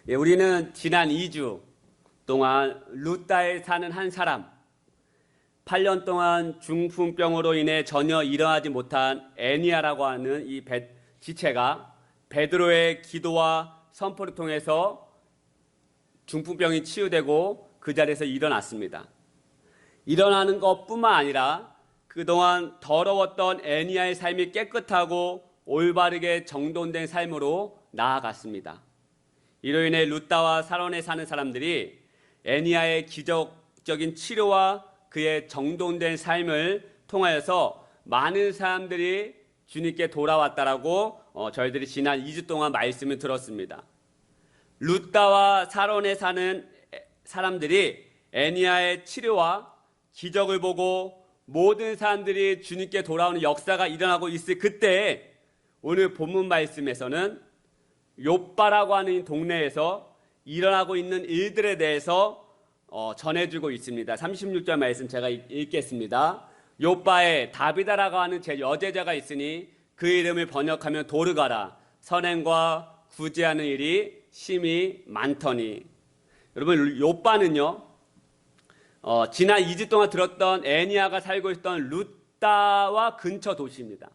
예, 우리는 지난 2주 동안 루따에 사는 한 사람, 8년 동안 중풍병으로 인해 전혀 일어나지 못한 애니아라고 하는 이 지체가 베드로의 기도와 선포를 통해서 중풍병이 치유되고 그 자리에서 일어났습니다. 일어나는 것뿐만 아니라 그동안 더러웠던 애니아의 삶이 깨끗하고 올바르게 정돈된 삶으로 나아갔습니다. 이로 인해 루따와 사론에 사는 사람들이 애니아의 기적적인 치료와 그의 정돈된 삶을 통하여서 많은 사람들이 주님께 돌아왔다라고 저희들이 지난 2주 동안 말씀을 들었습니다. 루따와 사론에 사는 사람들이 애니아의 치료와 기적을 보고 모든 사람들이 주님께 돌아오는 역사가 일어나고 있을 그때 오늘 본문 말씀에서는 욥바라고 하는 동네에서 일어나고 있는 일들에 대해서 전해주고 있습니다. 36절 말씀 제가 읽겠습니다. 욥바에 다비다라고 하는 제 여제자가 있으니 그 이름을 번역하면 도르가라. 선행과 구제하는 일이 심히 많더니. 여러분, 욥바는요, 지난 2주 동안 들었던 애니아가 살고 있던 루따와 근처 도시입니다.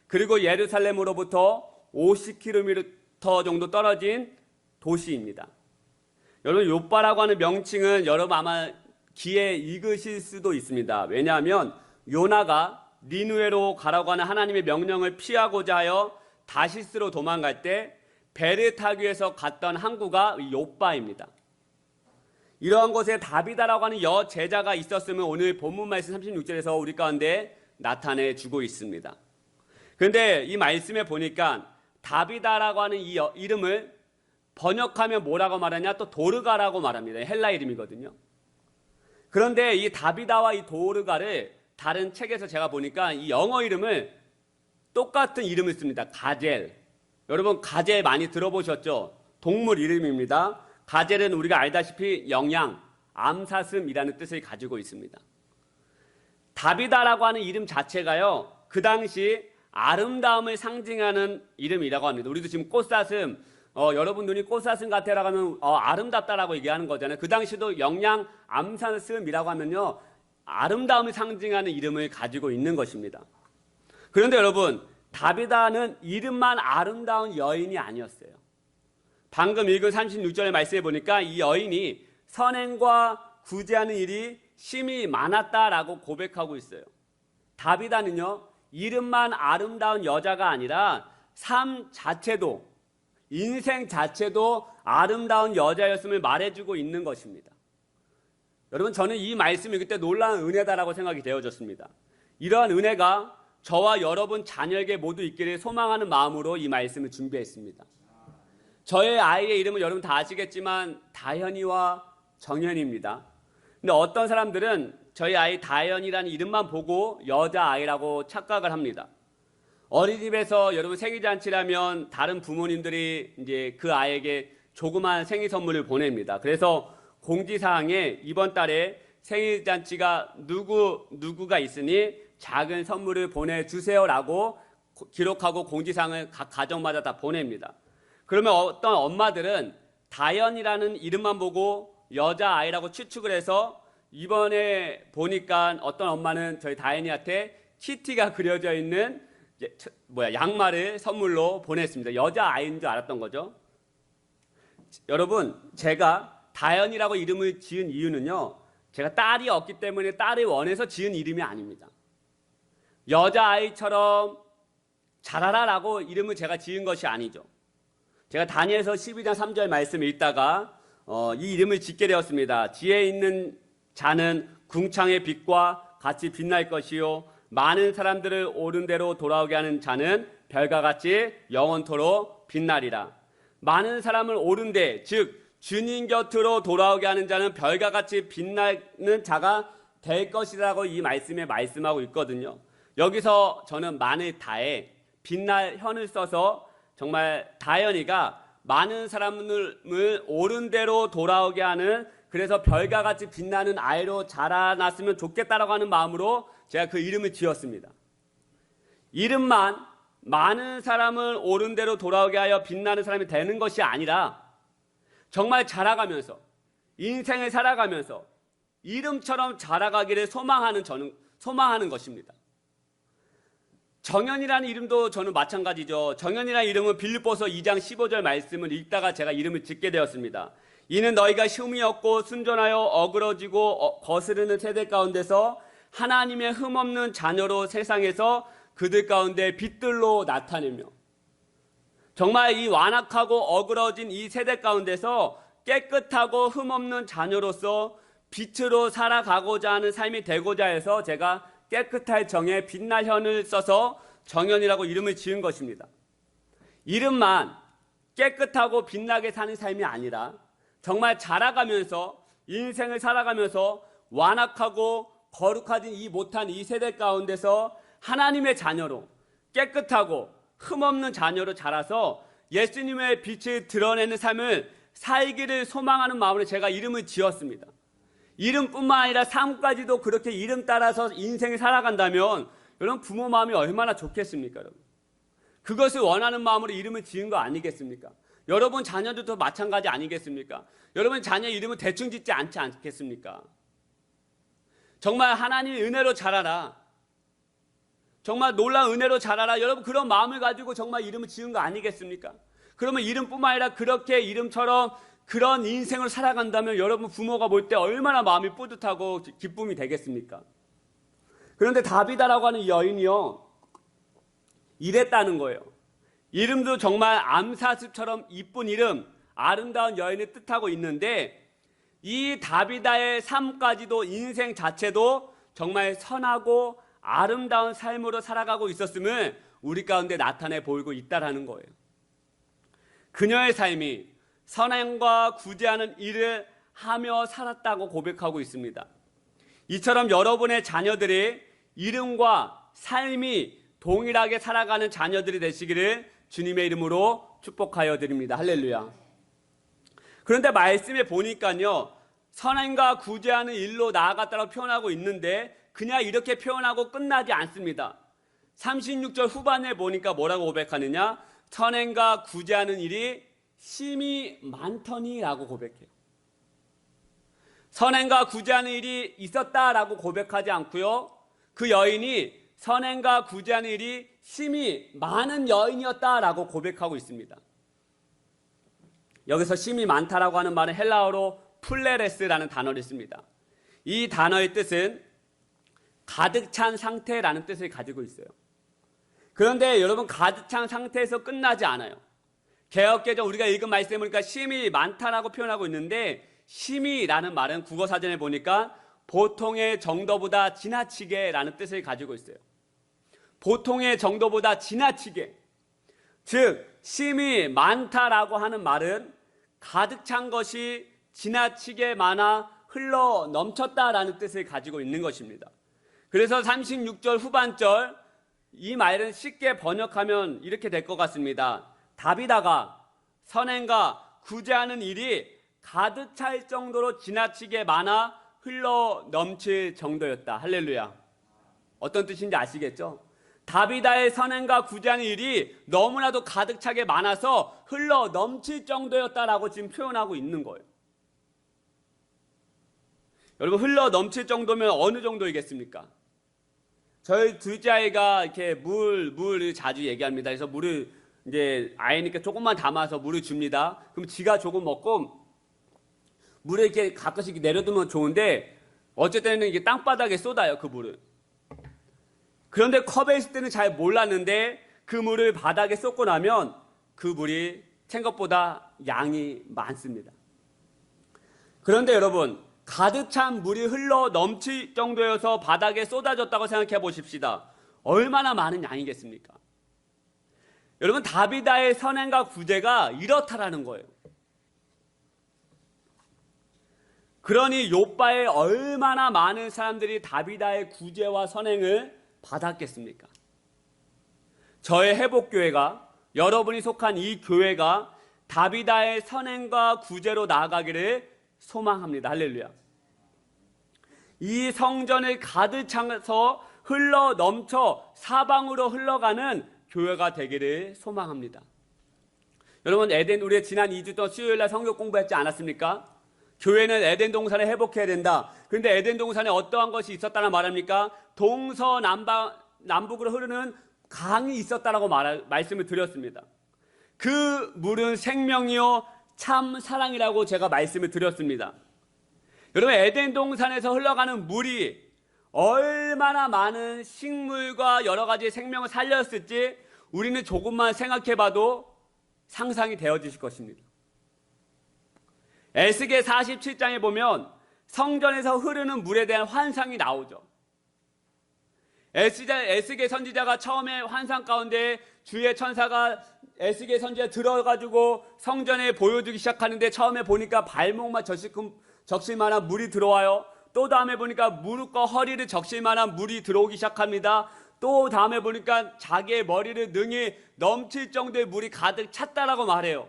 그리고 예루살렘으로부터 50km 정도 떨어진 도시입니다. 여러분, 욥바라고 하는 명칭은 여러분 아마 귀에 익으실 수도 있습니다. 왜냐하면 요나가 니느웨로 가라고 하는 하나님의 명령을 피하고자 하여 다시스로 도망갈 때 배를 타기 위해서 갔던 항구가 욥바입니다. 이러한 곳에 다비다라고 하는 여제자가 있었으면 오늘 본문 말씀 36절에서 우리 가운데 나타내 주고 있습니다. 그런데 이 말씀에 보니까 다비다라고 하는 이 이름을 번역하면 뭐라고 말하냐? 또 도르가라고 말합니다. 헬라 이름이거든요. 그런데 이 다비다와 이 도르가를 다른 책에서 제가 보니까 이 영어 이름을 똑같은 이름을 씁니다. 가젤. 여러분 가젤 많이 들어보셨죠? 동물 이름입니다. 가젤은 우리가 알다시피 영양, 암사슴이라는 뜻을 가지고 있습니다. 다비다라고 하는 이름 자체가요, 그 당시 아름다움을 상징하는 이름이라고 합니다. 우리도 지금 꽃사슴, 여러분 눈이 꽃사슴 같아라고 하면 아름답다라고 얘기하는 거잖아요. 그 당시도 영양, 암사슴이라고 하면요, 아름다움을 상징하는 이름을 가지고 있는 것입니다. 그런데 여러분, 다비다는 이름만 아름다운 여인이 아니었어요. 방금 읽은 36절의 말씀에 보니까 이 여인이 선행과 구제하는 일이 심히 많았다라고 고백하고 있어요. 다비다는요, 이름만 아름다운 여자가 아니라 삶 자체도, 인생 자체도 아름다운 여자였음을 말해주고 있는 것입니다. 여러분, 저는 이 말씀이 그때 놀라운 은혜다라고 생각이 되어졌습니다. 이러한 은혜가 저와 여러분 자녀에게 모두 있기를 소망하는 마음으로 이 말씀을 준비했습니다. 저의 아이의 이름은 여러분 다 아시겠지만 다현이와 정현입니다. 근데 어떤 사람들은 저희 아이 다현이라는 이름만 보고 여자아이라고 착각을 합니다. 어린이집에서 여러분 생일잔치라면 다른 부모님들이 이제 그 아이에게 조그만 생일 선물을 보냅니다. 그래서 공지사항에 이번 달에 생일잔치가 누구가 있으니 작은 선물을 보내주세요라고 기록하고 공지사항을 각 가정마다 다 보냅니다. 그러면 어떤 엄마들은 다현이라는 이름만 보고 여자아이라고 추측을 해서 이번에 보니까 어떤 엄마는 저희 다현이한테 키티가 그려져 있는 양말을 선물로 보냈습니다. 여자아이인 줄 알았던 거죠. 여러분, 제가 다현이라고 이름을 지은 이유는요, 제가 딸이 없기 때문에 딸을 원해서 지은 이름이 아닙니다. 여자아이처럼 자라라라고 이름을 제가 지은 것이 아니죠. 제가 다니엘서 12장 3절 말씀을 읽다가 이 이름을 짓게 되었습니다. 지혜 있는 자는 궁창의 빛과 같이 빛날 것이요, 많은 사람들을 옳은 대로 돌아오게 하는 자는 별과 같이 영원토록 빛나리라. 많은 사람을 옳은 데, 즉 주님 곁으로 돌아오게 하는 자는 별과 같이 빛나는 자가 될 것이라고 이 말씀에 말씀하고 있거든요. 여기서 저는 만을 다해 빛날 현을 써서 정말 다현이가 많은 사람을 옳은 대로 돌아오게 하는, 그래서 별과 같이 빛나는 아이로 자라났으면 좋겠다라고 하는 마음으로 제가 그 이름을 지었습니다. 이름만 많은 사람을 옳은 대로 돌아오게 하여 빛나는 사람이 되는 것이 아니라 정말 자라가면서 인생을 살아가면서 이름처럼 자라가기를 소망하는 것입니다. 정연이라는 이름도 저는 마찬가지죠. 정연이라는 이름은 빌립보서 2장 15절 말씀을 읽다가 제가 이름을 짓게 되었습니다. 이는 너희가 흠이 없고 순전하여 어그러지고 거스르는 세대 가운데서 하나님의 흠없는 자녀로 세상에서 그들 가운데 빛들로 나타내며, 정말 이 완악하고 어그러진 이 세대 가운데서 깨끗하고 흠없는 자녀로서 빛으로 살아가고자 하는 삶이 되고자 해서 제가 깨끗할 정에 빛날 현을 써서 정연이라고 이름을 지은 것입니다. 이름만 깨끗하고 빛나게 사는 삶이 아니라 정말 자라가면서 인생을 살아가면서 완악하고 거룩하지 못한 이 세대 가운데서 하나님의 자녀로 깨끗하고 흠없는 자녀로 자라서 예수님의 빛을 드러내는 삶을 살기를 소망하는 마음으로 제가 이름을 지었습니다. 이름뿐만 아니라 삶까지도 그렇게 이름 따라서 인생을 살아간다면 여러분 부모 마음이 얼마나 좋겠습니까? 여러분? 그것을 원하는 마음으로 이름을 지은 거 아니겠습니까? 여러분 자녀들도 마찬가지 아니겠습니까? 여러분 자녀 이름을 대충 짓지 않지 않겠습니까? 정말 하나님의 은혜로 자라라, 정말 놀라운 은혜로 자라라, 여러분 그런 마음을 가지고 정말 이름을 지은 거 아니겠습니까? 그러면 이름뿐만 아니라 그렇게 이름처럼 그런 인생을 살아간다면 여러분 부모가 볼 때 얼마나 마음이 뿌듯하고 기쁨이 되겠습니까? 그런데 다비다라고 하는 이 여인이요, 이랬다는 거예요. 이름도 정말 암사슴처럼 이쁜 이름, 아름다운 여인을 뜻하고 있는데 이 다비다의 삶까지도 인생 자체도 정말 선하고 아름다운 삶으로 살아가고 있었음을 우리 가운데 나타내 보이고 있다라는 거예요. 그녀의 삶이 선행과 구제하는 일을 하며 살았다고 고백하고 있습니다. 이처럼 여러분의 자녀들이 이름과 삶이 동일하게 살아가는 자녀들이 되시기를 주님의 이름으로 축복하여 드립니다. 할렐루야. 그런데 말씀에 보니까요, 선행과 구제하는 일로 나아갔다고 표현하고 있는데 그냥 이렇게 표현하고 끝나지 않습니다. 36절 후반에 보니까 뭐라고 고백하느냐? 선행과 구제하는 일이 심히 많더니 라고 고백해요. 선행과 구제하는 일이 있었다라고 고백하지 않고요, 그 여인이 선행과 구제하는 일이 심히 많은 여인이었다라고 고백하고 있습니다. 여기서 심히 많다라고 하는 말은 헬라어로 플레레스라는 단어를 씁니다. 이 단어의 뜻은 가득 찬 상태라는 뜻을 가지고 있어요. 그런데 여러분 가득 찬 상태에서 끝나지 않아요. 개역개정 우리가 읽은 말씀에 보니까 심히 많다라고 표현하고 있는데 심히라는 말은 국어사전에 보니까 보통의 정도보다 지나치게라는 뜻을 가지고 있어요. 보통의 정도보다 지나치게, 즉 심히 많다라고 하는 말은 가득 찬 것이 지나치게 많아 흘러 넘쳤다라는 뜻을 가지고 있는 것입니다. 그래서 36절 후반절 이 말은 쉽게 번역하면 이렇게 될 것 같습니다. 다비다가 선행과 구제하는 일이 가득 찰 정도로 지나치게 많아 흘러 넘칠 정도였다. 할렐루야. 어떤 뜻인지 아시겠죠? 다비다의 선행과 구제하는 일이 너무나도 가득 차게 많아서 흘러 넘칠 정도였다라고 지금 표현하고 있는 거예요. 여러분 흘러 넘칠 정도면 어느 정도이겠습니까? 저희 둘째 아이가 이렇게 물을 자주 얘기합니다. 그래서 물을 이제 아이니까 조금만 담아서 물을 줍니다. 그럼 지가 조금 먹고 물을 이렇게 가끔씩 내려두면 좋은데 어쩔 때는 이게 땅바닥에 쏟아요, 그 물을. 그런데 컵에 있을 때는 잘 몰랐는데 그 물을 바닥에 쏟고 나면 그 물이 생각보다 양이 많습니다. 그런데 여러분 가득 찬 물이 흘러 넘칠 정도여서 바닥에 쏟아졌다고 생각해 보십시다. 얼마나 많은 양이겠습니까? 여러분 다비다의 선행과 구제가 이렇다라는 거예요. 그러니 욥바에 얼마나 많은 사람들이 다비다의 구제와 선행을 받았겠습니까? 저의 회복교회가, 여러분이 속한 이 교회가 다비다의 선행과 구제로 나아가기를 소망합니다. 할렐루야. 이 성전을 가득 차서 흘러 넘쳐 사방으로 흘러가는 교회가 되기를 소망합니다. 여러분, 우리 지난 2주 동안 수요일날 성경 공부했지 않았습니까? 교회는 에덴 동산을 회복해야 된다. 그런데 에덴 동산에 어떠한 것이 있었다나 말합니까? 동서남북으로 흐르는 강이 있었다라고 말씀을 드렸습니다. 그 물은 생명이요 참 사랑이라고 제가 말씀을 드렸습니다. 여러분, 에덴 동산에서 흘러가는 물이 얼마나 많은 식물과 여러 가지 생명을 살렸을지 우리는 조금만 생각해봐도 상상이 되어지실 것입니다. 에스겔 47장에 보면 성전에서 흐르는 물에 대한 환상이 나오죠. 에스겔 선지자가 처음에 환상 가운데 주의 천사가 에스겔 선지자 들어가지고 성전에 보여주기 시작하는데, 처음에 보니까 발목만 적실 만한 물이 들어와요. 또 다음에 보니까 무릎과 허리를 적실 만한 물이 들어오기 시작합니다. 또 다음에 보니까 자기의 머리를 능히 넘칠 정도의 물이 가득 찼다라고 말해요.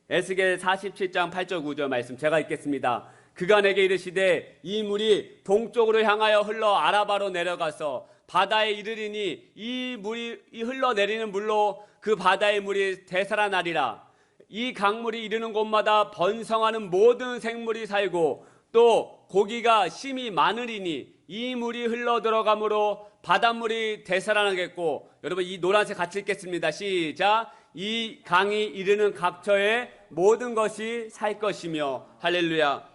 에스겔 47장 8절 9절 말씀 제가 읽겠습니다. 그가 내게 이르시되 이 물이 동쪽으로 향하여 흘러 아라바로 내려가서 바다에 이르리니 이 물이 흘러내리는 물로 그 바다의 물이 되살아나리라. 이 강물이 이르는 곳마다 번성하는 모든 생물이 살고 또 고기가 심히 많으리니 이 물이 흘러 들어가므로 바닷물이 되살아나겠고, 여러분 이 노란색 같이 읽겠습니다. 시작. 이 강이 이르는 각처에 모든 것이 살 것이며. 할렐루야.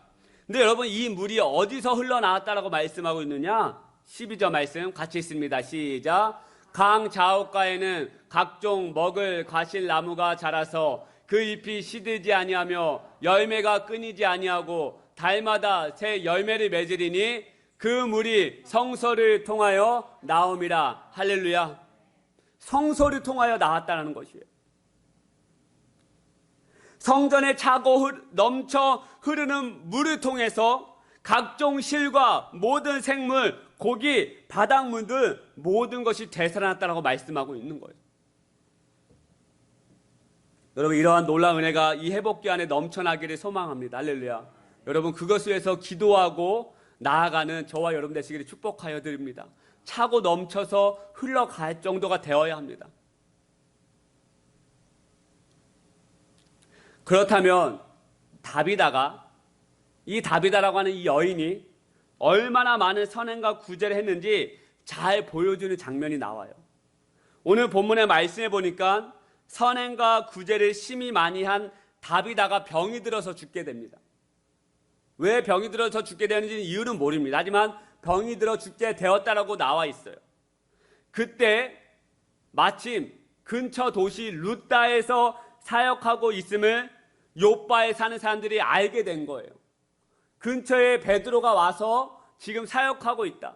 근데 여러분, 이 물이 어디서 흘러나왔다라고 말씀하고 있느냐? 12절 말씀 같이 있습니다. 시작. 강 좌우가에는 각종 먹을 과실 나무가 자라서 그 잎이 시들지 아니하며 열매가 끊이지 아니하고 달마다 새 열매를 맺으리니 그 물이 성소를 통하여 나옴이라. 할렐루야. 성소를 통하여 나왔다는 것이에요. 성전에 차고 넘쳐 흐르는 물을 통해서 각종 실과 모든 생물, 고기, 바닷물들 모든 것이 되살아났다고 말씀하고 있는 거예요. 여러분, 이러한 놀라운 은혜가 이 회복기 안에 넘쳐나기를 소망합니다. 할렐루야. 여러분, 그것을 위해서 기도하고 나아가는 저와 여러분 되시기를 축복하여 드립니다. 차고 넘쳐서 흘러갈 정도가 되어야 합니다. 그렇다면 다비다라고 하는 이 여인이 얼마나 많은 선행과 구제를 했는지 잘 보여주는 장면이 나와요. 오늘 본문의 말씀에 보니까 선행과 구제를 심히 많이 한 다비다가 병이 들어서 죽게 됩니다. 왜 병이 들어서 죽게 되는지 이유는 모릅니다. 하지만 병이 들어 죽게 되었다라고 나와 있어요. 그때 마침 근처 도시 루다에서 사역하고 있음을 욥바에 사는 사람들이 알게 된 거예요. 근처에 베드로가 와서 지금 사역하고 있다.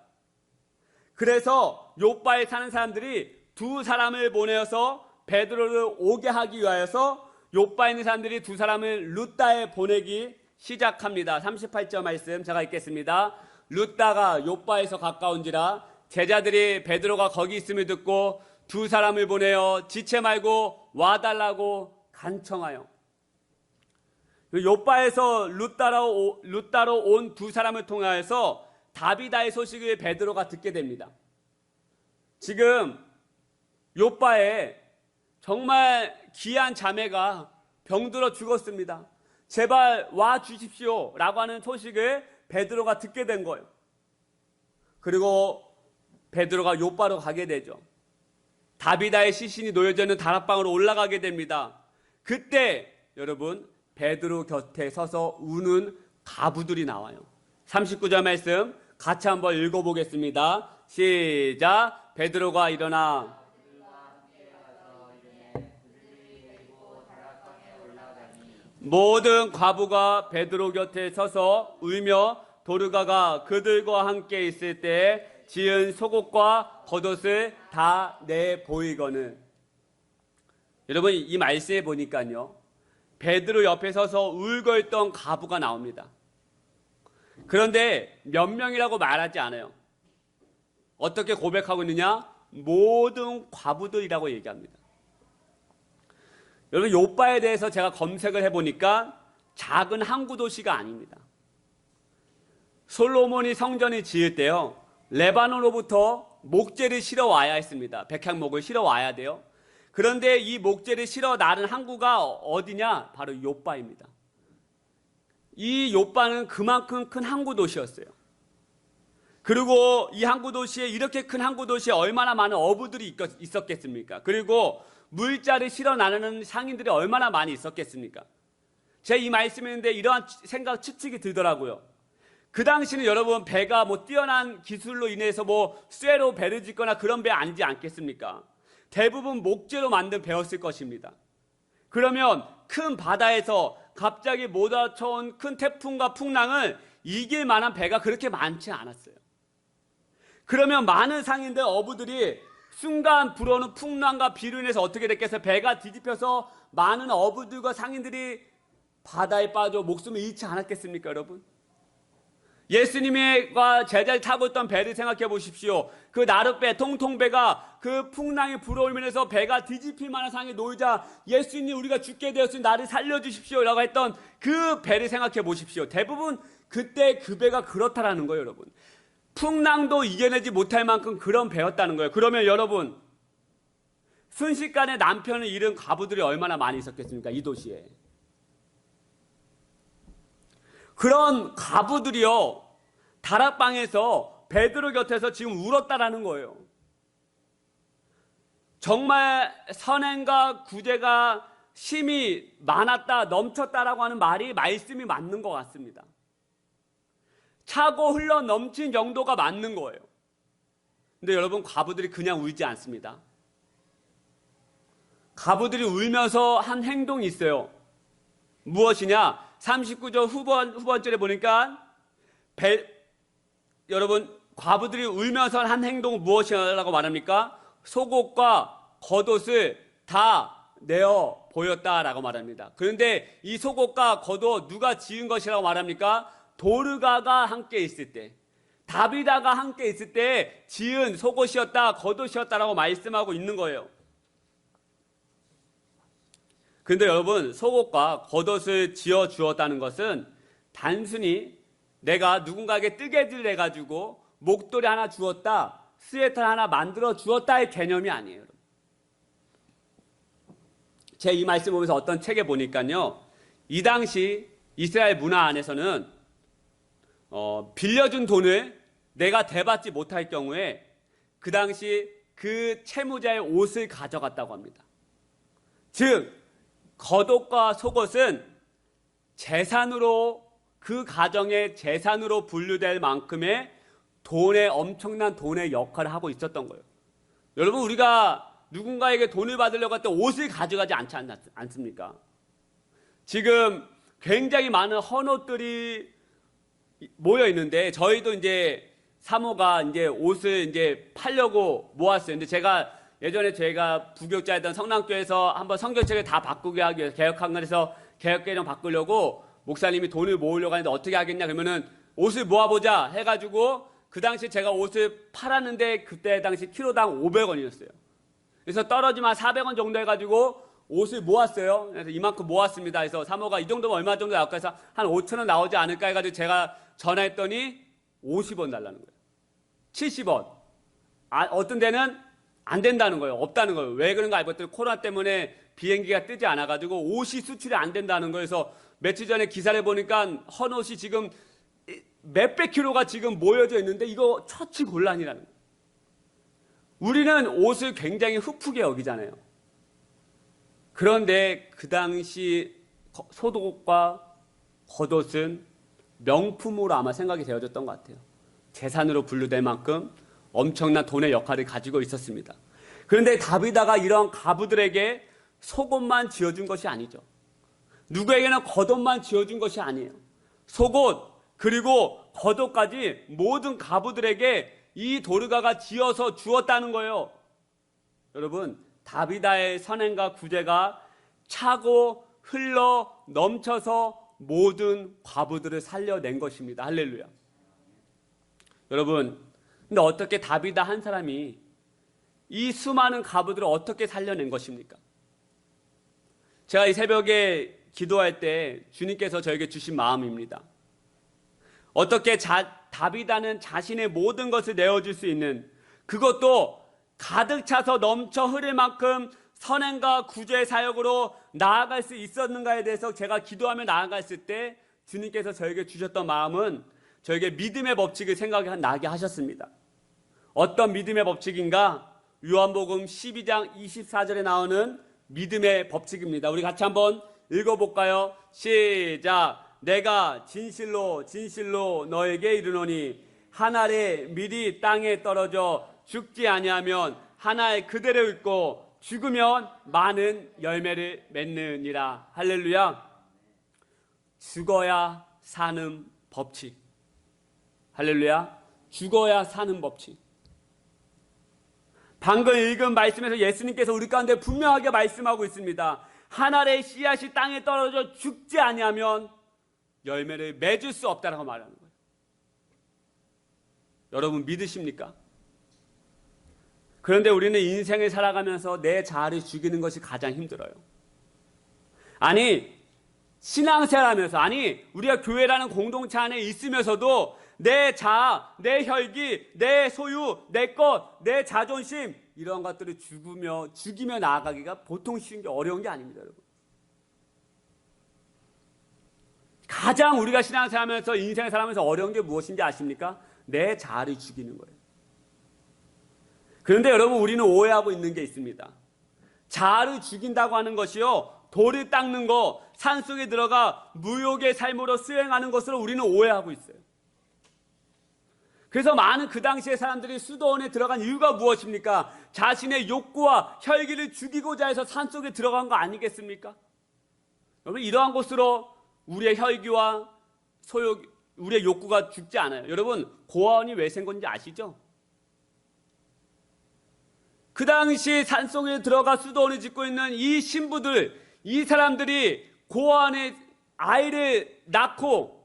그래서 욥바에 사는 사람들이 두 사람을 보내어서 베드로를 오게 하기 위하여서 욥바에 있는 사람들이 두 사람을 루다에 보내기 시작합니다. 38절 말씀 제가 읽겠습니다. 루다가 욥바에서 가까운지라 제자들이 베드로가 거기 있음을 듣고 두 사람을 보내어 지체 말고 와달라고 간청하여. 욥바에서 루다로 온 두 사람을 통하여서 다비다의 소식을 베드로가 듣게 됩니다. 지금 욥바에 정말 귀한 자매가 병들어 죽었습니다. 제발 와 주십시오 라고 하는 소식을 베드로가 듣게 된 거예요. 그리고 베드로가 욥바로 가게 되죠. 다비다의 시신이 놓여져 있는 다락방으로 올라가게 됩니다. 그때 여러분, 베드로 곁에 서서 우는 가부들이 나와요. 39절 말씀 같이 한번 읽어보겠습니다. 시작. 베드로가 일어나 모든 과부가 베드로 곁에 서서 울며 도르가가 그들과 함께 있을 때 지은 속옷과 겉옷을 다 내보이거늘. 여러분, 이 말씀에 보니까요, 베드로 옆에 서서 울고 있던 과부가 나옵니다. 그런데 몇 명이라고 말하지 않아요. 어떻게 고백하고 있느냐? 모든 과부들이라고 얘기합니다. 여러분, 욥바에 대해서 제가 검색을 해보니까 작은 항구 도시가 아닙니다. 솔로몬이 성전을 지을 때요, 레바논으로부터 목재를 실어 와야 했습니다. 백향목을 실어 와야 돼요. 그런데 이 목재를 실어 나른 항구가 어디냐? 바로 욥바입니다. 이 욥바는 그만큼 큰 항구 도시였어요. 그리고 이 항구 도시에, 이렇게 큰 항구 도시에 얼마나 많은 어부들이 있었겠습니까? 그리고 물자를 실어 나르는 상인들이 얼마나 많이 있었겠습니까? 제 이 말씀인데 이러한 생각, 추측이 들더라고요. 그 당시는 여러분, 배가 뭐 뛰어난 기술로 인해서 뭐 쇠로 배를 짓거나 그런 배 아니지 않겠습니까? 대부분 목재로 만든 배였을 것입니다. 그러면 큰 바다에서 갑자기 몰아쳐온 큰 태풍과 풍랑을 이길 만한 배가 그렇게 많지 않았어요. 그러면 많은 상인들, 어부들이 순간 불어오는 풍랑과 비로 인해서 어떻게 됐겠어요? 배가 뒤집혀서 많은 어부들과 상인들이 바다에 빠져 목숨을 잃지 않았겠습니까, 여러분? 예수님과 제자를 타고 있던 배를 생각해 보십시오. 그 나룻배, 통통배가 그 풍랑이 불어오면서 배가 뒤집힐 만한 상황에 놓이자 예수님, 우리가 죽게 되었으니 나를 살려주십시오 라고 했던 그 배를 생각해 보십시오. 대부분 그때 그 배가 그렇다라는 거예요, 여러분. 풍랑도 이겨내지 못할 만큼 그런 배였다는 거예요. 그러면 여러분, 순식간에 남편을 잃은 과부들이 얼마나 많이 있었겠습니까, 이 도시에. 그런 과부들이요, 다락방에서 베드로 곁에서 지금 울었다라는 거예요. 정말 선행과 구제가 심히 많았다, 넘쳤다라고 하는 말씀이 맞는 것 같습니다. 차고 흘러 넘친 정도가 맞는 거예요. 근데 여러분, 과부들이 그냥 울지 않습니다. 과부들이 울면서 한 행동이 있어요. 무엇이냐? 39절 후반절에 보니까 여러분, 과부들이 울면서 한 행동은 무엇이라고 말합니까? 속옷과 겉옷을 다 내어 보였다라고 말합니다. 그런데 이 속옷과 겉옷 누가 지은 것이라고 말합니까? 도르가가 함께 있을 때, 다비다가 함께 있을 때 지은 속옷이었다, 겉옷이었다라고 말씀하고 있는 거예요. 그런데 여러분, 속옷과 겉옷을 지어 주었다는 것은 단순히 내가 누군가에게 뜨개질을 해가지고 목도리 하나 주었다, 스웨터 하나 만들어 주었다의 개념이 아니에요. 제 이 말씀 보면서 어떤 책에 보니까요, 이 당시 이스라엘 문화 안에서는 빌려준 돈을 내가 대받지 못할 경우에 그 당시 그 채무자의 옷을 가져갔다고 합니다. 즉, 겉옷과 속옷은 재산으로, 그 가정의 재산으로 분류될 만큼의 엄청난 돈의 역할을 하고 있었던 거예요. 여러분, 우리가 누군가에게 돈을 받으려고 할 때 옷을 가져가지 않지 않습니까? 지금 굉장히 많은 헌옷들이 모여 있는데, 저희도 이제 사모가 이제 옷을 이제 팔려고 모았어요. 근데 예전에 저희가 부교육자였던 성남교회에서 한번 성경책을 다 바꾸게 하기 위해서 개혁학원에서 개혁개정 바꾸려고 목사님이 돈을 모으려고 하는데 어떻게 하겠냐 그러면은 옷을 모아보자 해가지고, 그 당시 제가 옷을 팔았는데 그때 당시 키로당 500원이었어요. 그래서 떨어지면 400원 정도 해가지고 옷을 모았어요. 그래서 이만큼 모았습니다. 그래서 사모가 이 정도면 얼마 정도 나올까 해서 한 5,000원 나오지 않을까 해가지고 제가 전화했더니 50원 달라는 거예요. 70원. 어떤 데는 안 된다는 거예요. 없다는 거예요. 왜 그런가 알았더니 코로나 때문에 비행기가 뜨지 않아가지고 옷이 수출이 안 된다는 거예요. 그래서 며칠 전에 기사를 보니까 헌옷이 지금 몇백 킬로가 지금 모여져 있는데 이거 처치곤란이라는 거예요. 우리는 옷을 굉장히 흡프게 여기잖아요. 그런데 그 당시 속옷과 겉옷은 명품으로 아마 생각이 되어졌던 것 같아요. 재산으로 분류될 만큼 엄청난 돈의 역할을 가지고 있었습니다. 그런데 다비다가 이런 과부들에게 속옷만 지어준 것이 아니죠. 누구에게는 겉옷만 지어준 것이 아니에요. 속옷 그리고 겉옷까지 모든 과부들에게 이 도르가가 지어서 주었다는 거예요. 여러분, 다비다의 선행과 구제가 차고 흘러 넘쳐서 모든 과부들을 살려낸 것입니다. 할렐루야. 여러분, 근데 어떻게 다비다 한 사람이 이 수많은 과부들을 어떻게 살려낸 것입니까? 제가 이 새벽에 기도할 때 주님께서 저에게 주신 마음입니다. 어떻게 다비다는 자신의 모든 것을 내어줄 수 있는, 그것도 가득 차서 넘쳐 흐를 만큼 선행과 구주의 사역으로 나아갈 수 있었는가에 대해서 제가 기도하며 나아갔을 때 주님께서 저에게 주셨던 마음은 저에게 믿음의 법칙을 생각나게 하셨습니다. 어떤 믿음의 법칙인가? 요한복음 12장 24절에 나오는 믿음의 법칙입니다. 우리 같이 한번 읽어볼까요? 시작. 내가 진실로 진실로 너에게 이르노니 한 알의 밀이 땅에 떨어져 죽지 아니하면 한 알 그대로 있고 죽으면 많은 열매를 맺느니라. 할렐루야. 죽어야 사는 법칙. 할렐루야. 죽어야 사는 법칙. 방금 읽은 말씀에서 예수님께서 우리 가운데 분명하게 말씀하고 있습니다. 한 알의 씨앗이 땅에 떨어져 죽지 아니하면 열매를 맺을 수 없다라고 말하는 거예요. 여러분 믿으십니까? 그런데 우리는 인생을 살아가면서 내 자아를 죽이는 것이 가장 힘들어요. 아니 신앙생활하면서, 아니 우리가 교회라는 공동체 안에 있으면서도 내 자아, 내 혈기, 내 소유, 내 것, 내 자존심 이런 것들을 죽이며 나아가기가 보통 쉬운 게 어려운 게 아닙니다, 여러분. 가장 우리가 신앙생활하면서 인생을 살아가면서 어려운 게 무엇인지 아십니까? 내 자아를 죽이는 거예요. 그런데 여러분 우리는 오해하고 있는 게 있습니다. 자아를 죽인다고 하는 것이요, 돌을 닦는 거, 산속에 들어가 무욕의 삶으로 수행하는 것으로 우리는 오해하고 있어요. 그래서 많은 그 당시의 사람들이 수도원에 들어간 이유가 무엇입니까? 자신의 욕구와 혈기를 죽이고자 해서 산속에 들어간 거 아니겠습니까? 여러분 이러한 곳으로 우리의 혈기와 소욕, 우리의 욕구가 죽지 않아요. 여러분 고아원이 왜 생건지 아시죠? 그 당시 산속에 들어가 수도원을 짓고 있는 이 신부들, 이 사람들이 고아원에 아이를 낳고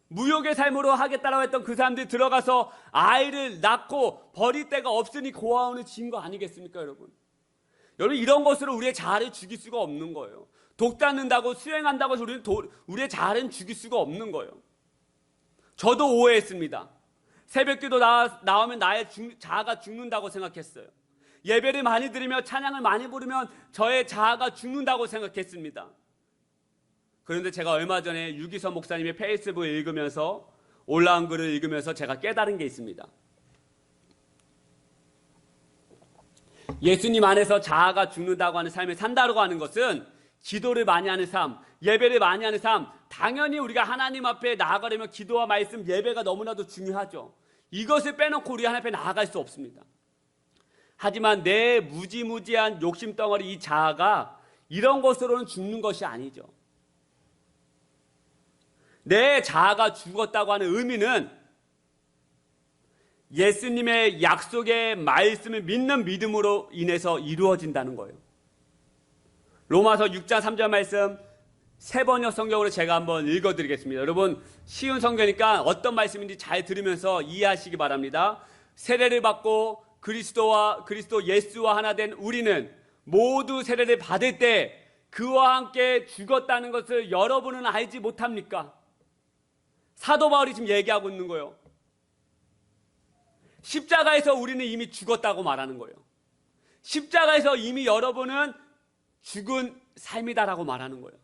무욕의 삶으로 하겠다라고 했던 그 사람들이 들어가서 아이를 낳고 버릴 데가 없으니 고아원을 지은 거 아니겠습니까, 여러분? 여러분 이런 것으로 우리의 자아를 죽일 수가 없는 거예요. 독 닦는다고 수행한다고 해서 우리의 자아는 죽일 수가 없는 거예요. 저도 오해했습니다. 새벽기도 나오면 나의 자아가 죽는다고 생각했어요. 예배를 많이 드리며 찬양을 많이 부르면 저의 자아가 죽는다고 생각했습니다. 그런데 제가 얼마 전에 유기서 목사님의 페이스북을 읽으면서 올라온 글을 읽으면서 제가 깨달은 게 있습니다. 예수님 안에서 자아가 죽는다고 하는 삶을 산다고 하는 것은 기도를 많이 하는 삶, 예배를 많이 하는 삶, 당연히 우리가 하나님 앞에 나아가려면 기도와 말씀, 예배가 너무나도 중요하죠. 이것을 빼놓고 우리 하나님 앞에 나아갈 수 없습니다. 하지만 내 무지무지한 욕심덩어리 이 자아가 이런 것으로는 죽는 것이 아니죠. 내 자아가 죽었다고 하는 의미는 예수님의 약속의 말씀을 믿는 믿음으로 인해서 이루어진다는 거예요. 로마서 6장 3절 말씀 세 번역 성경으로 제가 한번 읽어드리겠습니다. 여러분 쉬운 성경이니까 어떤 말씀인지 잘 들으면서 이해하시기 바랍니다. 세례를 받고 그리스도 예수와 하나 된 우리는 모두 세례를 받을 때 그와 함께 죽었다는 것을 여러분은 알지 못합니까? 사도 바울이 지금 얘기하고 있는 거예요. 십자가에서 우리는 이미 죽었다고 말하는 거예요. 십자가에서 이미 여러분은 죽은 삶이다라고 말하는 거예요.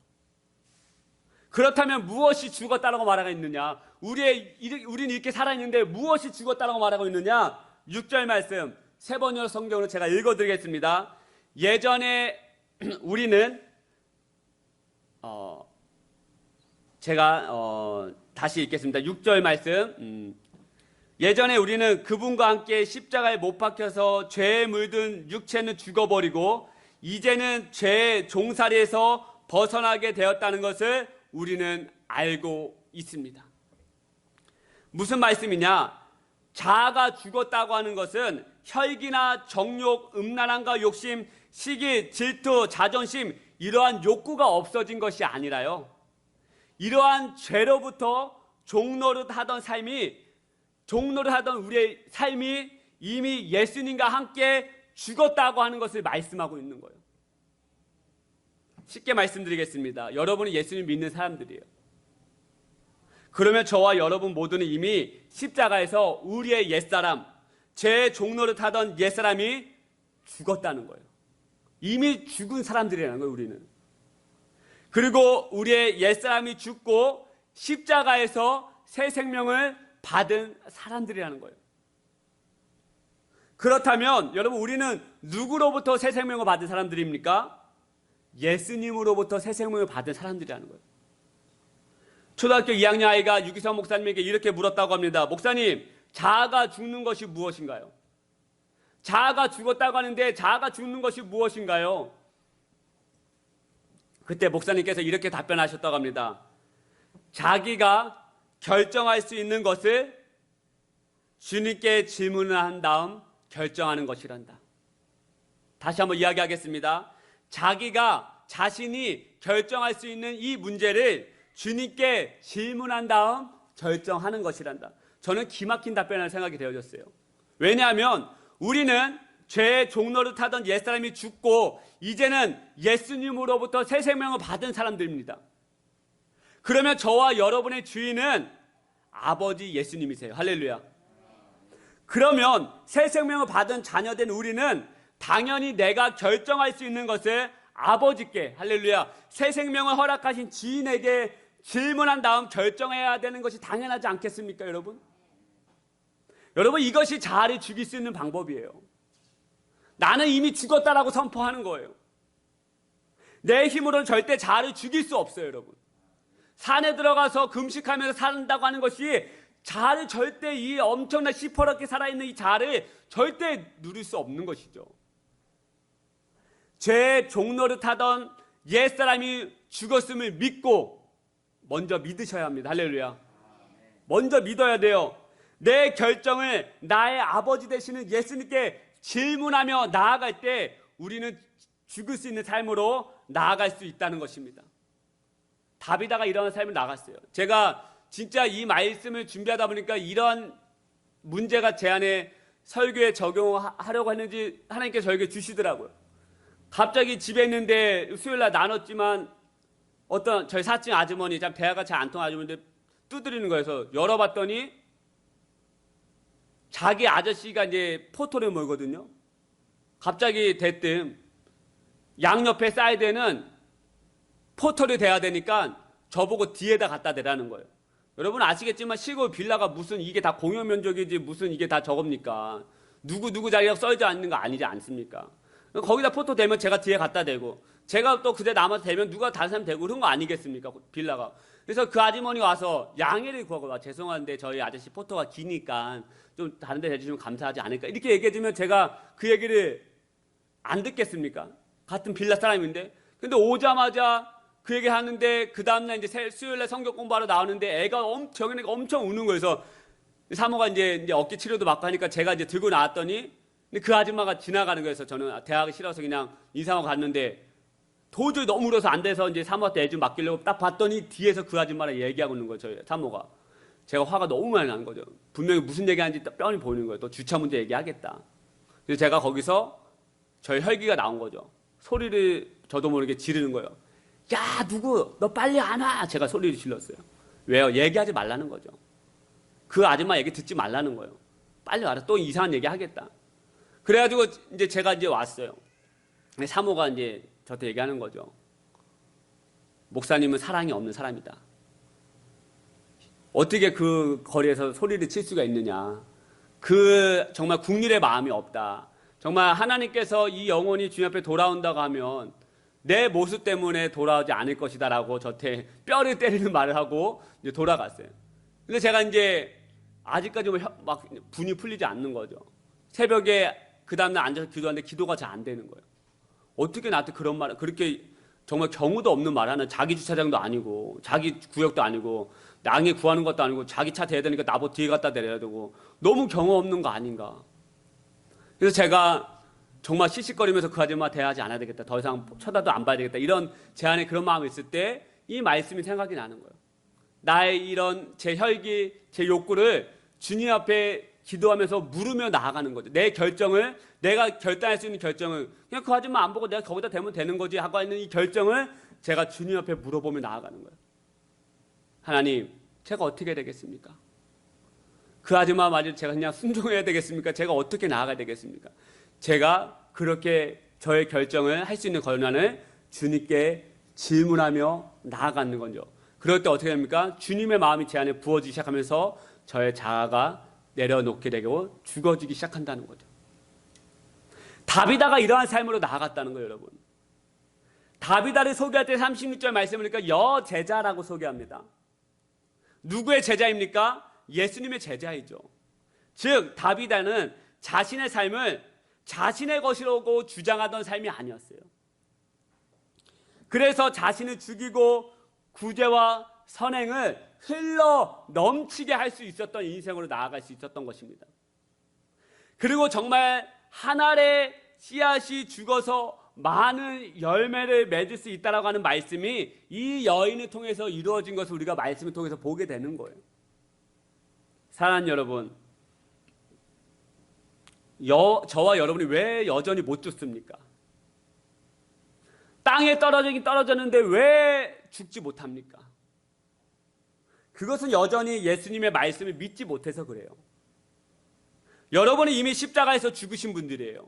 그렇다면 무엇이 죽었다라고 말하고 있느냐? 우리는 이렇게 살아있는데 무엇이 죽었다라고 말하고 있느냐? 6절 말씀 세 번역 성경으로 제가 읽어드리겠습니다. 예전에 우리는 다시 읽겠습니다. 6절 말씀 예전에 우리는 그분과 함께 십자가에 못 박혀서 죄에 물든 육체는 죽어버리고 이제는 죄의 종살이에서 벗어나게 되었다는 것을 우리는 알고 있습니다. 무슨 말씀이냐? 자아가 죽었다고 하는 것은 혈기나 정욕, 음란함과 욕심, 시기, 질투, 자존심 이러한 욕구가 없어진 것이 아니라요, 이러한 죄로부터 종노릇하던 우리의 삶이 이미 예수님과 함께 죽었다고 하는 것을 말씀하고 있는 거예요. 쉽게 말씀드리겠습니다. 여러분이 예수님 믿는 사람들이에요. 그러면 저와 여러분 모두는 이미 십자가에서 우리의 옛사람, 죄의 종노릇하던 옛사람이 죽었다는 거예요. 이미 죽은 사람들이라는 거예요, 우리는. 그리고 우리의 옛사람이 죽고 십자가에서 새 생명을 받은 사람들이라는 거예요. 그렇다면 여러분, 우리는 누구로부터 새 생명을 받은 사람들입니까? 예수님으로부터 새 생명을 받은 사람들이라는 거예요. 초등학교 2학년 아이가 유기성 목사님에게 이렇게 물었다고 합니다. 목사님, 자아가 죽는 것이 무엇인가요? 자아가 죽었다고 하는데 자아가 죽는 것이 무엇인가요? 그때 목사님께서 이렇게 답변하셨다고 합니다. 자기가 결정할 수 있는 것을 주님께 질문을 한 다음 결정하는 것이란다. 다시 한번 이야기하겠습니다. 자기가 자신이 결정할 수 있는 이 문제를 주님께 질문한 다음 결정하는 것이란다. 저는 기막힌 답변이라는 생각이 되어졌어요. 왜냐하면 우리는 죄의 종로를 타던 옛사람이 죽고 이제는 예수님으로부터 새 생명을 받은 사람들입니다. 그러면 저와 여러분의 주인은 아버지 예수님이세요. 할렐루야. 그러면 새 생명을 받은 자녀된 우리는 당연히 내가 결정할 수 있는 것을 아버지께, 할렐루야, 새 생명을 허락하신 지인에게 질문한 다음 결정해야 되는 것이 당연하지 않겠습니까, 여러분? 여러분, 이것이 자아를 죽일 수 있는 방법이에요. 나는 이미 죽었다라고 선포하는 거예요. 내 힘으로는 절대 자아를 죽일 수 없어요, 여러분. 산에 들어가서 금식하면서 산다고 하는 것이 자아를 절대, 이 엄청난 시퍼렇게 살아있는 이 자아를 절대 누릴 수 없는 것이죠. 죄의 종로를 타던 옛사람이 죽었음을 믿고 먼저 믿으셔야 합니다. 할렐루야. 먼저 믿어야 돼요. 내 결정을 나의 아버지 되시는 예수님께 질문하며 나아갈 때 우리는 죽을 수 있는 삶으로 나아갈 수 있다는 것입니다. 다비다가 이런 삶을 나갔어요. 제가 진짜 이 말씀을 준비하다 보니까 이런 문제가 제 안에 설교에 적용하려고 했는지 하나님께서 저에게 주시더라고요. 갑자기 집에 있는데 수요일날 나눴지만 어떤 저희 사칭 아주머니, 참 대화가 잘 안 통한 아주머니인데 두드리는 거여서 열어봤더니 자기 아저씨가 이제 포토를 몰거든요. 갑자기 대뜸 양옆에 사이드에는 포토를 대야 되니까 저보고 뒤에다 갖다 대라는 거예요. 여러분 아시겠지만 시골 빌라가 무슨 이게 다 공용 면적이지 무슨 이게 다 저겁니까? 누구 자리가 써있지 않는 거 아니지 않습니까? 거기다 포토 대면 제가 뒤에 갖다 대고 제가 또 그대 남아서 대면 누가 다른 사람 대고 그런 거 아니겠습니까? 빌라가. 그래서 그 아주머니가 와서 양해를 구하고 와, 죄송한데 저희 아저씨 포토가 기니까 좀 다른 데 대주시면 감사하지 않을까 이렇게 얘기해주면 제가 그 얘기를 안 듣겠습니까? 같은 빌라 사람인데. 근데 오자마자 그 얘기 하는데 그 다음날 이제 수요일날 성경 공부하러 나오는데 애가 엄청 우는 거예요. 그래서 사모가 이제 어깨 치료도 받고 하니까 제가 이제 들고 나왔더니 근데 그 아줌마가 지나가는 거여서 저는 대학이 싫어서 그냥 인사하고 갔는데 도저히 너무 울어서 안 돼서 이제 사모한테 애 좀 맡기려고 딱 봤더니 뒤에서 그 아줌마랑 얘기하고 있는 거예요. 저희 사모가. 제가 화가 너무 많이 나는 거죠. 분명히 무슨 얘기하는지 뻔히 보이는 거예요. 또 주차 문제 얘기하겠다. 그래서 제가 거기서 저희 혈기가 나온 거죠. 소리를 저도 모르게 지르는 거예요. 야, 누구 너 빨리 안 와. 제가 소리를 질렀어요. 왜요? 얘기하지 말라는 거죠. 그 아줌마 얘기 듣지 말라는 거예요. 빨리 와라. 또 이상한 얘기 하겠다. 그래가지고 이제 제가 이제 왔어요. 사모가 이제 저한테 얘기하는 거죠. 목사님은 사랑이 없는 사람이다. 어떻게 그 거리에서 소리를 칠 수가 있느냐. 그 정말 국률의 마음이 없다. 정말 하나님께서 이 영혼이 주님 앞에 돌아온다고 하면 내 모습 때문에 돌아오지 않을 것이다 라고 저한테 뼈를 때리는 말을 하고 이제 돌아갔어요. 근데 제가 이제 아직까지 막 분이 풀리지 않는 거죠. 새벽에 그 다음날 앉아서 기도하는데 기도가 잘 안 되는 거예요. 어떻게 나한테 그런 말을, 그렇게 정말 경우도 없는 말 하나, 자기 주차장도 아니고 자기 구역도 아니고 양해 구하는 것도 아니고 자기 차 대야 되니까 나보고 뒤에 갖다 대려야 되고 너무 경우 없는 거 아닌가. 그래서 제가 정말 씩씩거리면서 그 아줌마 대하지 않아야 되겠다. 더 이상 쳐다도 안 봐야 되겠다. 이런 제 안에 그런 마음이 있을 때 이 말씀이 생각이 나는 거예요. 나의 이런 제 혈기, 제 욕구를 주님 앞에 기도하면서 물으며 나아가는 거죠. 내 결정을, 내가 결단할 수 있는 결정을 그냥 그 아줌마 안 보고 내가 거기다 대면 되는 거지 하고 있는 이 결정을 제가 주님 앞에 물어보며 나아가는 거예요. 하나님, 제가 어떻게 되겠습니까? 그 아줌마 말을 제가 그냥 순종해야 되겠습니까? 제가 어떻게 나아가야 되겠습니까? 제가 그렇게 저의 결정을 할 수 있는 권한을 주님께 질문하며 나아가는 거죠. 그럴 때 어떻게 됩니까? 주님의 마음이 제 안에 부어지기 시작하면서 저의 자아가 내려놓게 되고 죽어지기 시작한다는 거죠. 다비다가 이러한 삶으로 나아갔다는 거예요, 여러분. 다비다를 소개할 때 36절 말씀을 보니까 여제자라고 소개합니다. 누구의 제자입니까? 예수님의 제자이죠. 즉 다비다는 자신의 삶을 자신의 것이라고 주장하던 삶이 아니었어요. 그래서 자신을 죽이고 구제와 선행을 흘러 넘치게 할 수 있었던 인생으로 나아갈 수 있었던 것입니다. 그리고 정말 한 알의 씨앗이 죽어서 많은 열매를 맺을 수 있다라고 하는 말씀이 이 여인을 통해서 이루어진 것을 우리가 말씀을 통해서 보게 되는 거예요. 사랑하는 여러분, 저와 여러분이 왜 여전히 못 죽습니까? 땅에 떨어지긴 떨어졌는데 왜 죽지 못합니까? 그것은 여전히 예수님의 말씀을 믿지 못해서 그래요. 여러분은 이미 십자가에서 죽으신 분들이에요.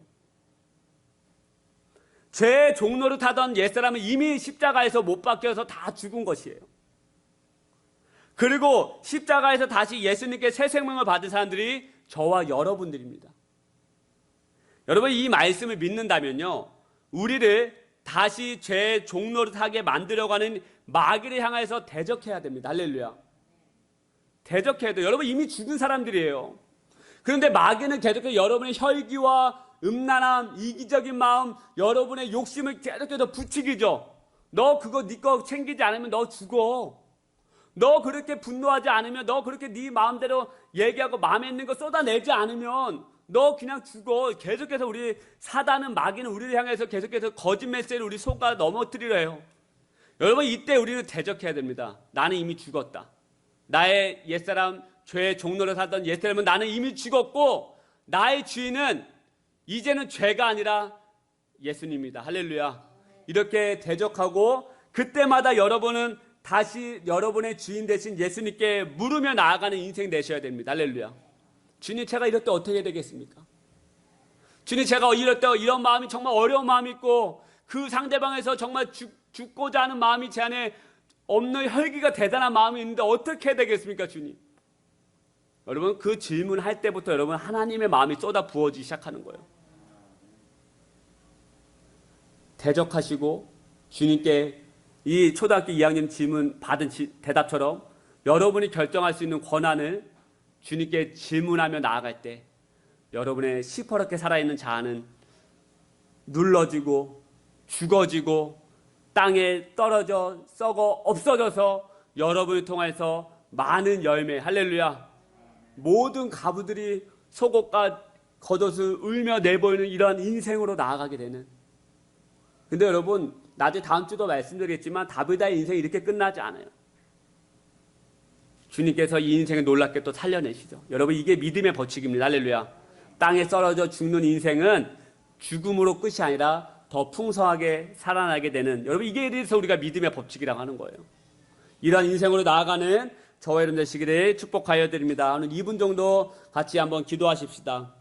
죄의 종로를 타던 옛사람은 이미 십자가에서 못 박혀서 다 죽은 것이에요. 그리고 십자가에서 다시 예수님께 새 생명을 받은 사람들이 저와 여러분들입니다. 여러분, 이 말씀을 믿는다면요, 우리를 다시 죄의 종로를 타게 만들려고 하는 마귀를 향해서 대적해야 됩니다. 할렐루야. 대적해야 돼요. 여러분 이미 죽은 사람들이에요. 그런데 마귀는 계속해서 여러분의 혈기와 음란함, 이기적인 마음, 여러분의 욕심을 계속해서 부추기죠. 너 그거 네 거 챙기지 않으면 너 죽어. 너 그렇게 분노하지 않으면, 너 그렇게 네 마음대로 얘기하고 마음에 있는 거 쏟아내지 않으면 너 그냥 죽어. 계속해서 우리 사단은, 마귀는 우리를 향해서 계속해서 거짓 메시지를 우리 속아 넘어뜨리려 해요. 여러분 이때 우리는 대적해야 됩니다. 나는 이미 죽었다. 나의 옛사람, 죄의 종로를 살던 옛사람은 나는 이미 죽었고 나의 주인은 이제는 죄가 아니라 예수님입니다. 할렐루야. 이렇게 대적하고 그때마다 여러분은 다시 여러분의 주인 되신 예수님께 물으며 나아가는 인생 되셔야 됩니다. 할렐루야. 주님, 제가 이럴 때 어떻게 되겠습니까? 주님, 제가 이럴 때 이런 마음이 정말 어려운 마음이 있고 그 상대방에서 정말 죽고자 하는 마음이 제 안에 없는 혈기가 대단한 마음이 있는데 어떻게 해야 되겠습니까, 주님? 여러분 그 질문할 때부터 여러분 하나님의 마음이 쏟아 부어지기 시작하는 거예요. 대적하시고 주님께 이 초등학교 2학년 질문 받은 대답처럼 여러분이 결정할 수 있는 권한을 주님께 질문하며 나아갈 때 여러분의 시퍼렇게 살아있는 자아는 눌러지고 죽어지고 땅에 떨어져 썩어 없어져서 여러분을 통해서 많은 열매, 할렐루야, 모든 가부들이 속옷과 겉옷을 울며 내보이는 이러한 인생으로 나아가게 되는. 근데 여러분 나중에 다음 주도 말씀드리겠지만 다비다의 인생이 이렇게 끝나지 않아요. 주님께서 이 인생을 놀랍게 또 살려내시죠. 여러분 이게 믿음의 법칙입니다. 할렐루야. 땅에 썰어져 죽는 인생은 죽음으로 끝이 아니라 더 풍성하게 살아나게 되는, 여러분 이게 대해서 우리가 믿음의 법칙이라고 하는 거예요. 이런 인생으로 나아가는 저와 여러분 되시기를 축복하여 드립니다. 오늘 2분 정도 같이 한번 기도하십시다.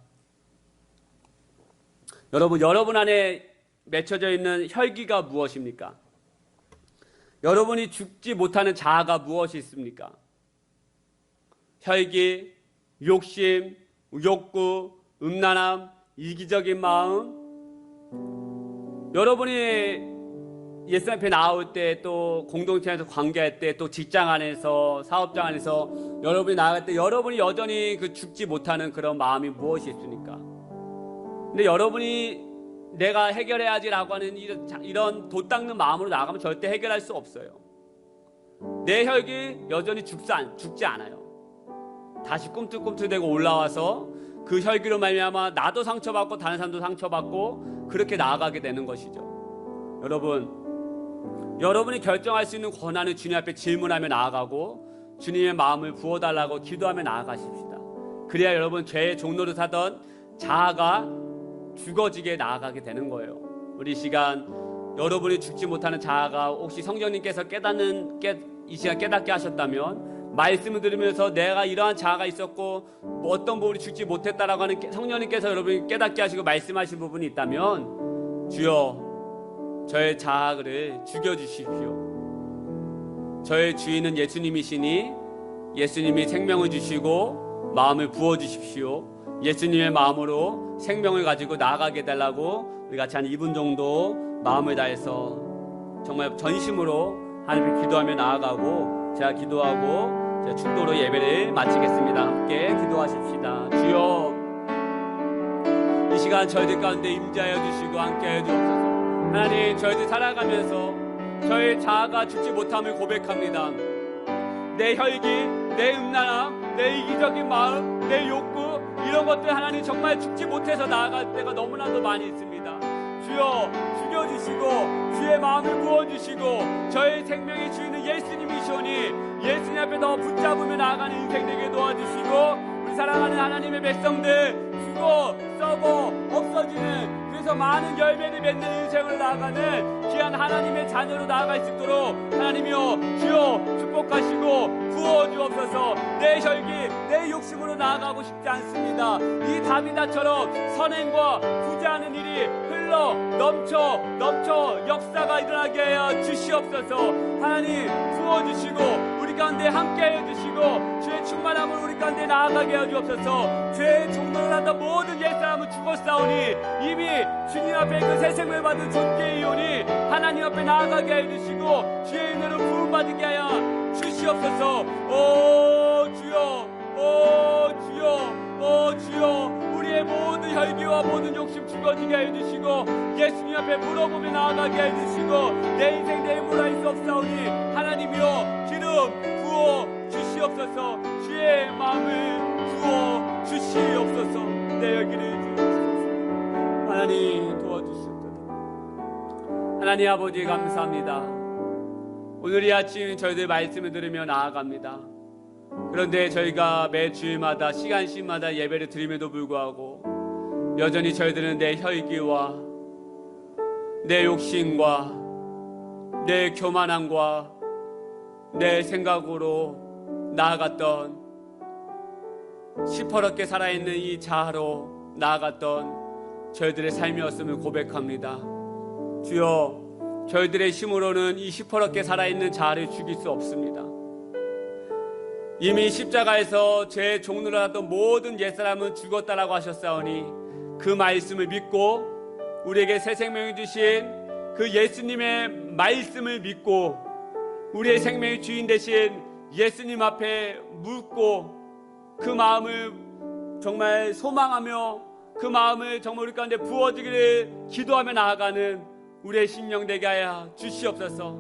여러분 안에 맺혀져 있는 혈기가 무엇입니까? 여러분이 죽지 못하는 자아가 무엇이 있습니까? 혈기, 욕심, 욕구, 음란함, 이기적인 마음. 여러분이 예수 앞에 나올 때, 또 공동체 안에서 관계할 때, 또 직장 안에서, 사업장 안에서 여러분이 나아갈 때 여러분이 여전히 그 죽지 못하는 그런 마음이 무엇이 있습니까? 근데 여러분이 내가 해결해야지라고 하는 이런 돛 닦는 마음으로 나가면 절대 해결할 수 없어요. 내 혈기 여전히 죽지 않아요. 다시 꿈틀꿈틀대고 올라와서 그 혈기로 말미암아 나도 상처받고 다른 사람도 상처받고 그렇게 나아가게 되는 것이죠. 여러분이 결정할 수 있는 권한을 주님 앞에 질문하며 나아가고 주님의 마음을 부어달라고 기도하며 나아가십시다. 그래야 여러분 죄의 종로를 타던 자아가 죽어지게 나아가게 되는 거예요. 우리 시간 여러분이 죽지 못하는 자아가 혹시 성령님께서 이 시간 깨닫게 하셨다면 말씀을 들으면서 내가 이러한 자아가 있었고 어떤 부분이 죽지 못했다라고 하는 성령님께서 여러분이 깨닫게 하시고 말씀하신 부분이 있다면 주여 저의 자아를 죽여주십시오. 저의 주인은 예수님이시니 예수님이 생명을 주시고 마음을 부어주십시오. 예수님의 마음으로 생명을 가지고 나아가게 해달라고 우리 같이 한 2분 정도 마음을 다해서 정말 전심으로 하나님께 기도하며 나아가고 제가 기도하고 제가 축도로 예배를 마치겠습니다. 함께 기도하십시다. 주여 이 시간 저희들 가운데 임재하여 주시고 함께하여 주옵소서. 하나님 저희들 살아가면서 저의 자아가 죽지 못함을 고백합니다. 내 혈기, 내 음란함, 내 이기적인 마음, 내 욕구 이런 것들 하나님 정말 죽지 못해서 나아갈 때가 너무나도 많이 있습니다. 주여 죽여주시고 주의 마음을 부어주시고 저의 생명의 주인은 예수님이시오니 예수님 앞에 더 붙잡으며 나아가는 인생 되게 도와주시고 우리 사랑하는 하나님의 백성들 죽어 썩어 없어지는 그래서 많은 열매를 맺는 인생으로 나아가는 귀한 하나님의 자녀로 나아갈 수 있도록 하나님이여 주여 축복하시고 부어주옵소서. 내 혈기 내 욕심으로 나아가고 싶지 않습니다. 이 다비다처럼 선행과 부자하는 일이 흘러 넘쳐 역사가 일어나게 하여 주시옵소서. 하나님 부어주시고 우리 가운데 함께해 주시고 주의 충만함을 우리 가운데 나아가게 하여 주옵소서. 죄의 종로를 하던 모든 옛사람은 죽었사오니 이미 주님 앞에 그 새 생명을 받은 존재이오니 하나님 앞에 나아가게 해 주시고 주의 은혜로 부름받게 하여 주시옵소서. 오 주여 오 주여 오 주여 우리의 모든 혈기와 모든 욕심 죽어지게 해 주시고 예수님 앞에 물어보며 나아가게 해 주시고 내 인생 내 힘으로 할 수 없사오니 하나님이여 기름 부어 주시옵소서. 주의 마음을 부어 주시옵소서. 내 혈기를 주시옵소서. 하나님 도와주시옵소서. 하나님 아버지 감사합니다. 오늘 이 아침 저희들 말씀을 들으며 나아갑니다. 그런데 저희가 매 주일마다 시간씩마다 예배를 드림에도 불구하고 여전히 저희들은 내 혈기와 내 욕심과 내 교만함과 내 생각으로 나아갔던 시퍼렇게 살아있는 이 자아로 나아갔던 저희들의 삶이었음을 고백합니다. 주여 저희들의 힘으로는 이 시퍼렇게 살아있는 자아를 죽일 수 없습니다. 이미 십자가에서 제 종로를 하던 모든 옛사람은 죽었다라고 하셨사오니 그 말씀을 믿고 우리에게 새 생명을 주신 그 예수님의 말씀을 믿고 우리의 생명의 주인 되신 예수님 앞에 묻고 그 마음을 정말 소망하며 그 마음을 정말 우리 가운데 부어지기를 기도하며 나아가는 우리의 심령 되게 하여 주시옵소서.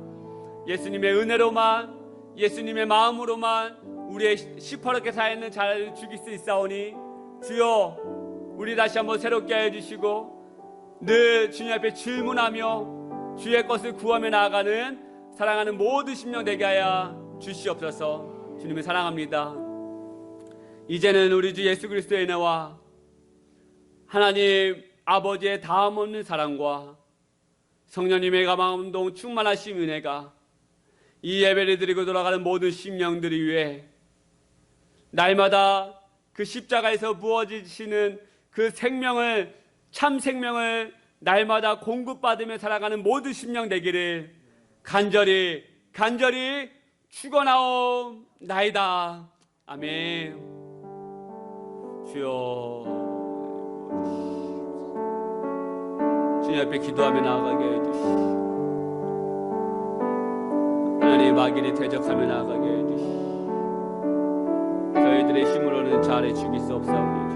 예수님의 은혜로만 예수님의 마음으로만 우리의 시퍼렇게 살아있는 자를 죽일 수 있사오니 주여 우리 다시 한번 새롭게 하여 주시고 늘 주님 앞에 질문하며 주의 것을 구하며 나아가는 사랑하는 모든 심령 되게 하여 주시옵소서. 주님을 사랑합니다. 이제는 우리 주 예수 그리스도의 은혜와 하나님 아버지의 다음 없는 사랑과 성령님의 감화운동 충만하신 은혜가 이 예배를 드리고 돌아가는 모든 심령들을 위해 날마다 그 십자가에서 부어지시는 그 생명을 참 생명을 날마다 공급받으며 살아가는 모든 심령 되기를 간절히 축원하옵나이다. 아멘. 주여 주님 앞에 기도하며 나아가게 해주시오. 하나님 마귀를 대적하며 나아가게 해주시오. 저희들의 힘으로는 자아를 죽일 수 없사오니